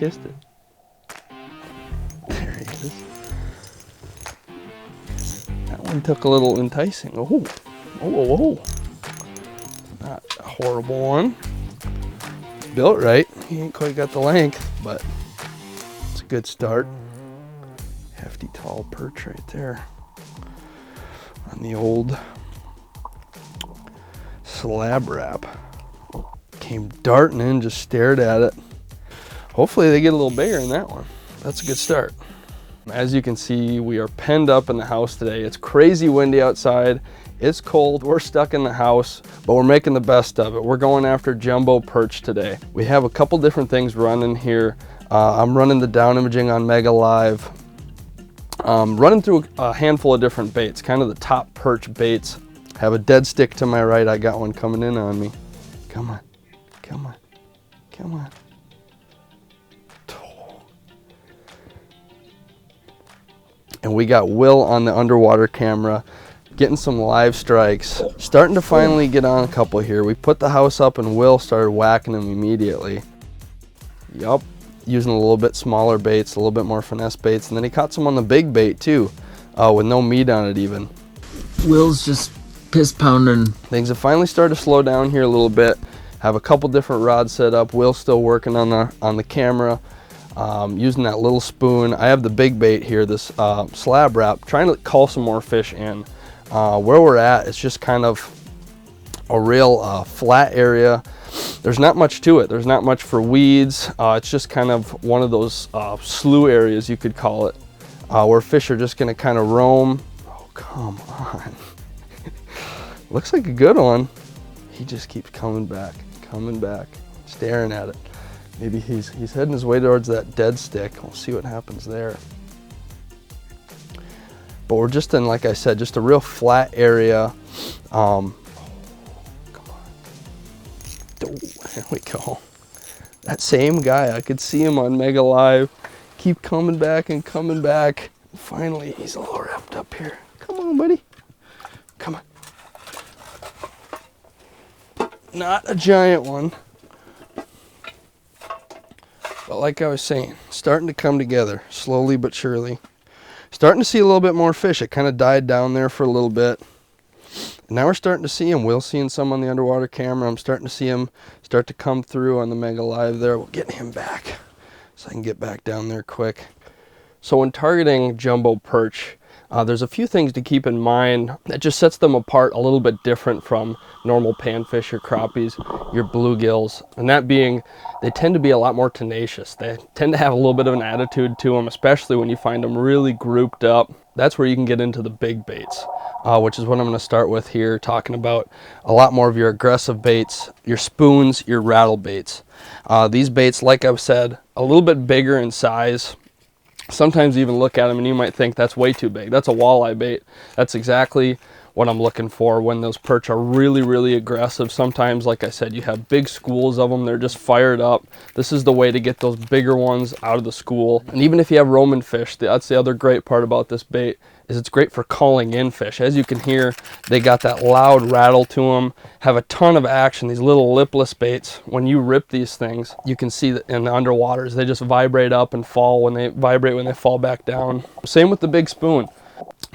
kissed it. There he is. That one took a little enticing. Oh, oh, oh. Not a horrible one. It's built right. He ain't quite got the length, but it's a good start. Hefty tall perch right there on the old slab wrap. Came darting in, just stared at it. Hopefully they get a little bigger in that one. That's a good start. As you can see, we are penned up in the house today. It's crazy windy outside. It's cold. We're stuck in the house, but we're making the best of it. We're going after jumbo perch today. We have a couple different things running here. I'm running the down imaging on Mega Live. Running through a handful of different baits, kind of the top perch baits. Have a dead stick to my right. I got one coming in on me. Come on, come on, come on. And we got Will on the underwater camera, getting some live strikes. Starting to finally get on a couple here. We put the house up and Will started whacking them immediately. Yup, using a little bit smaller baits, a little bit more finesse baits, and then he caught some on the big bait too, with no meat on it even. Will's just piss pounding. Things have finally started to slow down here a little bit. Have a couple different rods set up. Will's still working on the camera. Using that little spoon. I have the big bait here, this slab wrap, trying to call some more fish in. Where we're at, it's just kind of a real flat area. There's not much to it. There's not much for weeds. It's just kind of one of those slough areas, you could call it, where fish are just going to kind of roam. Oh, come on. Looks like a good one. He just keeps coming back, staring at it. Maybe he's heading his way towards that dead stick. We'll see what happens there. But we're just in, like I said, just a real flat area. Come on. Oh, there we go. That same guy, I could see him on Mega Live. Keep coming back and coming back. Finally, he's a little wrapped up here. Come on, buddy. Come on. Not a giant one. But like I was saying, starting to come together, slowly but surely. Starting to see a little bit more fish. It kind of died down there for a little bit. And now we're starting to see him. Will's seeing some on the underwater camera. I'm starting to see him start to come through on the Mega Live there. We're getting him back so I can get back down there quick. So when targeting jumbo perch, there's a few things to keep in mind that just sets them apart a little bit different from normal panfish or crappies, your bluegills. And that being, they tend to be a lot more tenacious. They tend to have a little bit of an attitude to them, especially when you find them really grouped up. That's where you can get into the big baits, which is what I'm going to start with here, talking about a lot more of your aggressive baits, your spoons, your rattle baits. These baits, like I've said, a little bit bigger in size. Sometimes you even look at them and you might think that's way too big. That's a walleye bait. That's exactly what I'm looking for when those perch are really, really aggressive. Sometimes, like I said, you have big schools of them. They're just fired up. This is the way to get those bigger ones out of the school. And even if you have roaming fish, that's the other great part about this bait, is it's great for calling in fish. As you can hear, they got that loud rattle to them, have a ton of action. These little lipless baits, when you rip these things, you can see that in the underwaters, they just vibrate up and fall when they vibrate when they fall back down. Same with the big spoon.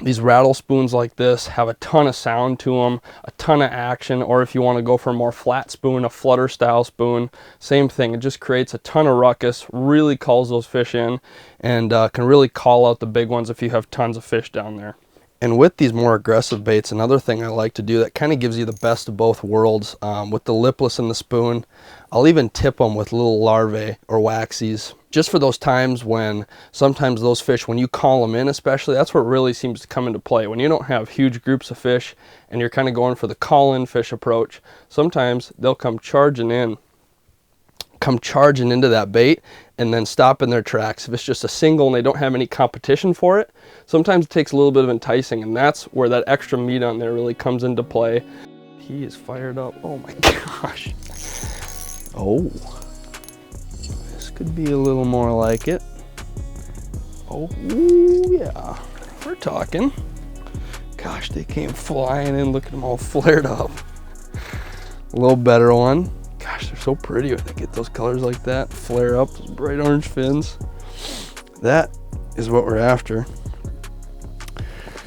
These rattle spoons like this have a ton of sound to them, a ton of action, or if you want to go for a more flat spoon, a flutter style spoon, same thing. It just creates a ton of ruckus, really calls those fish in, and can really call out the big ones if you have tons of fish down there. And with these more aggressive baits, another thing I like to do that kind of gives you the best of both worlds, with the lipless and the spoon, I'll even tip them with little larvae or waxies, just for those times when sometimes those fish, when you call them in especially, that's where it really seems to come into play. When you don't have huge groups of fish and you're kind of going for the call-in fish approach, sometimes they'll come charging into that bait and then stop in their tracks. If it's just a single and they don't have any competition for it, sometimes it takes a little bit of enticing, and that's where that extra meat on there really comes into play. He is fired up. Oh my gosh. Oh, this could be a little more like it. Oh yeah, we're talking. Gosh, they came flying in. Look at them all flared up. A little better one. God, Gosh, they're so pretty when they get those colors like that, flare up, those bright orange fins. That is what we're after.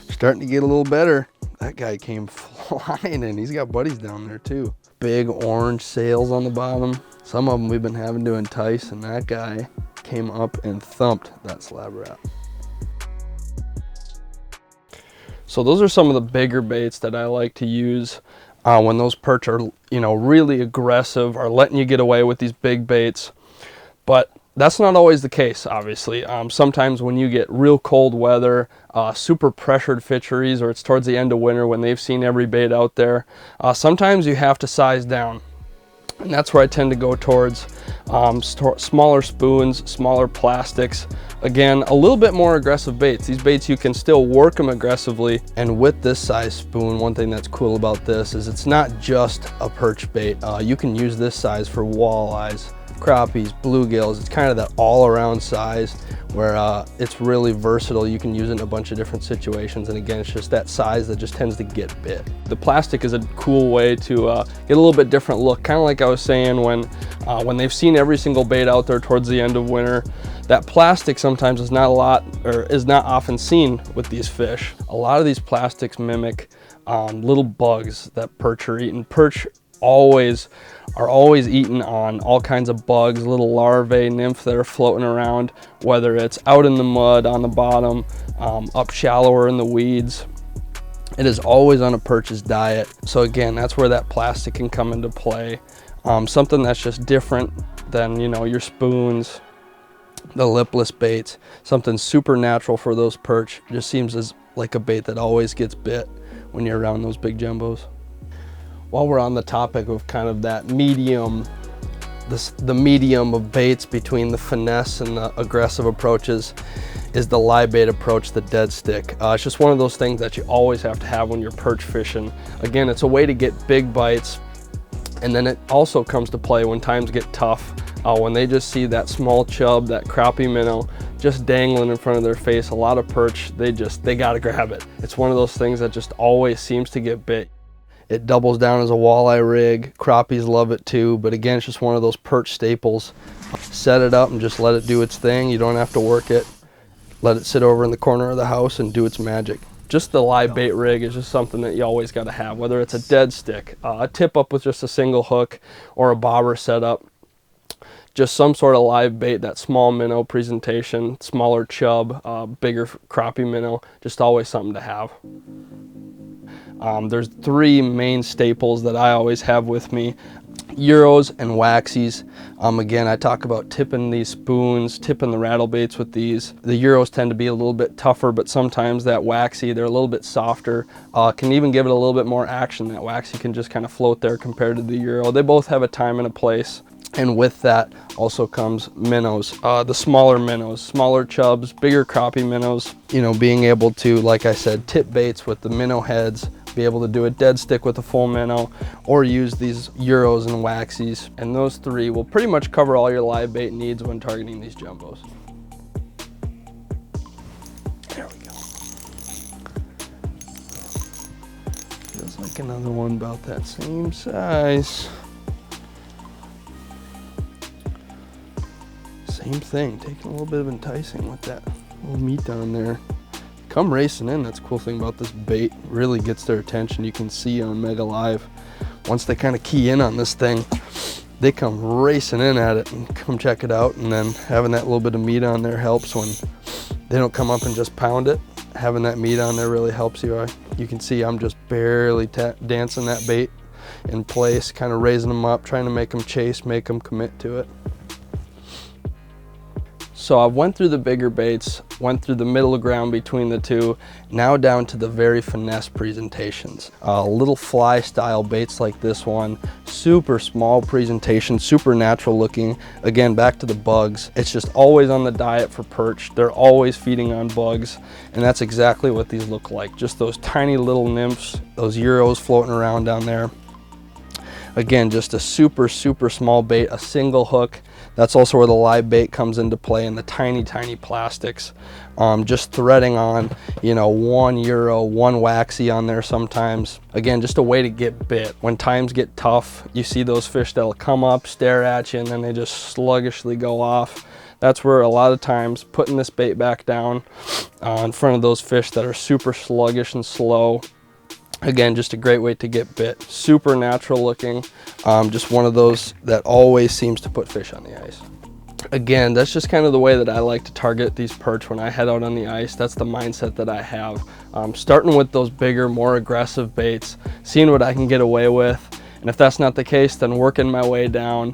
Starting to get a little better. That guy came flying in. He's got buddies down there too. Big orange sails on the bottom. Some of them we've been having to entice, and that guy came up and thumped that slab rat. So those are some of the bigger baits that I like to use when those perch are, you know, really aggressive, are letting you get away with these big baits. But that's not always the case, obviously. Sometimes when you get real cold weather, super pressured fisheries, or it's towards the end of winter when they've seen every bait out there, sometimes you have to size down. And that's where I tend to go towards smaller spoons, smaller plastics. Again, a little bit more aggressive baits. These baits, you can still work them aggressively. And with this size spoon, one thing that's cool about this is it's not just a perch bait. You can use this size for walleyes, crappies, bluegills. It's kind of that all-around size where it's really versatile. You can use it in a bunch of different situations, and again, it's just that size that just tends to get bit. The plastic is a cool way to get a little bit different look, kind of like I was saying when they've seen every single bait out there towards the end of winter. That plastic sometimes is not often seen with these fish. A lot of these plastics mimic little bugs that perch are eating. Perch are always eating on all kinds of bugs, little larvae, nymph that are floating around, whether it's out in the mud on the bottom, up shallower in the weeds. It is always on a perch's diet. So again, that's where that plastic can come into play. Something that's just different than, you know, your spoons, the lipless baits. Something super natural for those perch. It just seems as like a bait that always gets bit when you're around those big jumbos. While we're on the topic of kind of that medium, the medium of baits between the finesse and the aggressive approaches is the live bait approach, the dead stick. It's just one of those things that you always have to have when you're perch fishing. Again, it's a way to get big bites, and then it also comes to play when times get tough. When they just see that small chub, that crappie minnow just dangling in front of their face, a lot of perch, they gotta grab it. It's one of those things that just always seems to get bit. It doubles down as a walleye rig. Crappies love it too, but again, it's just one of those perch staples. Set it up and just let it do its thing. You don't have to work it. Let it sit over in the corner of the house and do its magic. Just the live bait rig is just something that you always got to have, whether it's a dead stick, a tip up with just a single hook, or a bobber setup. Just some sort of live bait, that small minnow presentation, smaller chub, bigger crappie minnow, just always something to have. There's three main staples that I always have with me: Euros and waxies. Again, I talk about tipping these spoons, tipping the rattle baits with these. The Euros tend to be a little bit tougher, but sometimes that waxy, they're a little bit softer. Can even give it a little bit more action. That waxy can just kind of float there compared to the Euro. They both have a time and a place. And with that also comes minnows, the smaller minnows, smaller chubs, bigger crappie minnows. You know, being able to, like I said, tip baits with the minnow heads, be able to do a dead stick with a full minnow, or use these Euros and waxies. And those three will pretty much cover all your live bait needs when targeting these jumbos. There we go. Feels like another one about that same size. Same thing, taking a little bit of enticing with that little meat down there. Come racing in. That's the cool thing about this bait. Really gets their attention. You can see on Mega Live, once they kind of key in on this thing, they come racing in at it and come check it out. And then having that little bit of meat on there helps when they don't come up and just pound it. Having that meat on there really helps you. You can see I'm just barely dancing that bait in place, kind of raising them up, trying to make them chase, make them commit to it. So I went through the bigger baits, went through the middle ground between the two, now down to the very finesse presentations. Little fly style baits like this one, super small presentation, super natural looking. Again, back to the bugs. It's just always on the diet for perch. They're always feeding on bugs, and that's exactly what these look like. Just those tiny little nymphs, those Euros floating around down there. Again, just a super, super small bait, a single hook That's also where the live bait comes into play, in the tiny plastics. Just threading on, you know, €1, one waxy on there sometimes. Again, just a way to get bit. When times get tough, you see those fish that'll come up, stare at you, and then they just sluggishly go off. That's where a lot of times putting this bait back down in front of those fish that are super sluggish and slow. Again, just a great way to get bit. Super natural looking, just one of those that always seems to put fish on the ice. Again, that's just kind of the way that I like to target these perch when I head out on the ice. That's the mindset that I have. Starting with those bigger, more aggressive baits, seeing what I can get away with. And if that's not the case, then working my way down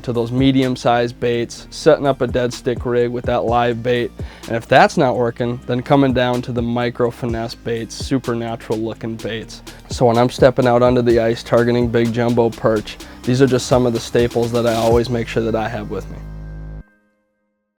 to those medium-sized baits, setting up a dead stick rig with that live bait. And if that's not working, then coming down to the micro finesse baits, super natural looking baits. So when I'm stepping out onto the ice targeting big jumbo perch, these are just some of the staples that I always make sure that I have with me.